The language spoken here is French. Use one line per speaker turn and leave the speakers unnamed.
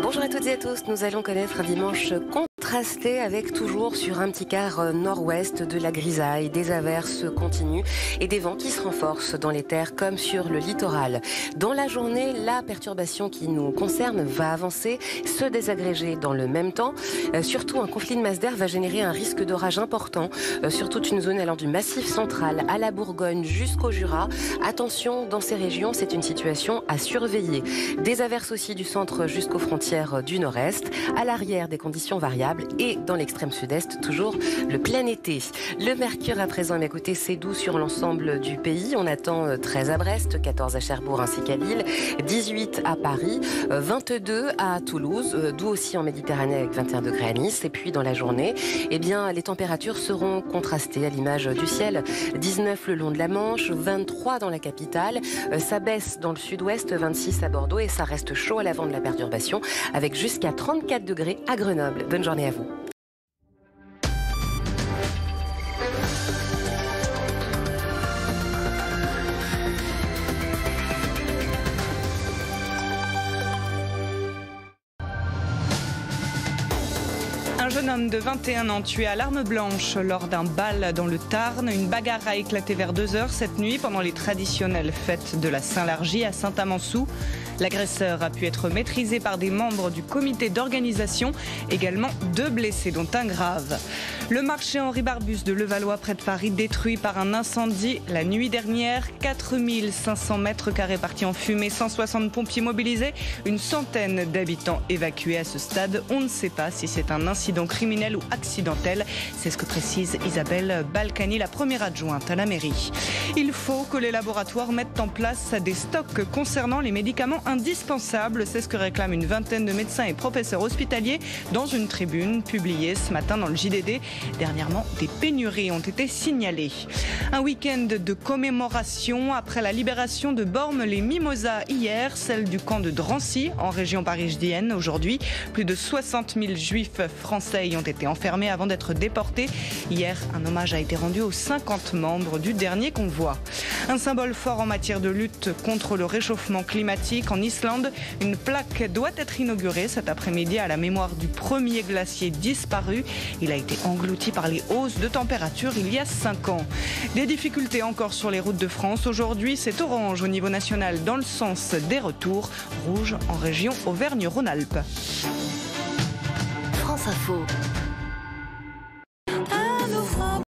Bonjour à toutes et à tous, nous allons connaître un dimanche contrasté avec toujours sur un petit quart nord-ouest de la grisaille, des averses continues et des vents qui se renforcent dans les terres comme sur le littoral. Dans la journée, la perturbation qui nous concerne va avancer, se désagréger dans le même temps. Surtout, un conflit de masse d'air va générer un risque d'orage important sur toute une zone allant du Massif central à la Bourgogne jusqu'au Jura. Attention, dans ces régions, c'est une situation à surveiller. Des averses aussi du centre jusqu'aux frontières du nord-est. À l'arrière, des conditions variables et dans l'extrême sud-est, toujours le plein été. Le mercure à présent, écoutez, c'est doux sur l'ensemble du pays. On attend 13 à Brest, 14 à Cherbourg ainsi qu'à Lille, 18 à Paris, 22 à Toulouse, doux aussi en Méditerranée avec 21 degrés à Nice. Et puis dans la journée, eh bien, les températures seront contrastées à l'image du ciel. 19 le long de la Manche, 23 dans la capitale, ça baisse dans le sud-ouest, 26 à Bordeaux et ça reste chaud à l'avant de la perturbation avec jusqu'à 34 degrés à Grenoble. Bonne journée à vous.
Un jeune homme de 21 ans tué à l'arme blanche lors d'un bal dans le Tarn. Une bagarre a éclaté vers 2 heures cette nuit pendant les traditionnelles fêtes de la Saint-Largy à Saint-Amans-Sous. L'agresseur a pu être maîtrisé par des membres du comité d'organisation. Également 2 blessés, dont un grave. Le marché Henri Barbus de Levallois près de Paris détruit par un incendie la nuit dernière. 4500 mètres carrés partis en fumée, 160 pompiers mobilisés, une centaine d'habitants évacués à ce stade. On ne sait pas si c'est un incident criminel ou accidentel. C'est ce que précise Isabelle Balkany, la première adjointe à la mairie. Il faut que les laboratoires mettent en place des stocks concernant les médicaments indispensables. C'est ce que réclament une vingtaine de médecins et professeurs hospitaliers dans une tribune publiée ce matin dans le JDD. Dernièrement, des pénuries ont été signalées. Un week-end de commémoration après la libération de Bormes-les-Mimosas hier, celle du camp de Drancy en région parisienne aujourd'hui. Plus de 60 000 juifs français y ont été enfermés avant d'être déportés. Hier, un hommage a été rendu aux 50 membres du dernier convoi. Un symbole fort en matière de lutte contre le réchauffement climatique. En Islande, une plaque doit être inaugurée cet après-midi à la mémoire du premier glacier disparu. Il a été englouti par les hausses de température il y a 5 ans. Des difficultés encore sur les routes de France. Aujourd'hui, c'est orange au niveau national dans le sens des retours, rouge en région Auvergne-Rhône-Alpes.
France Info.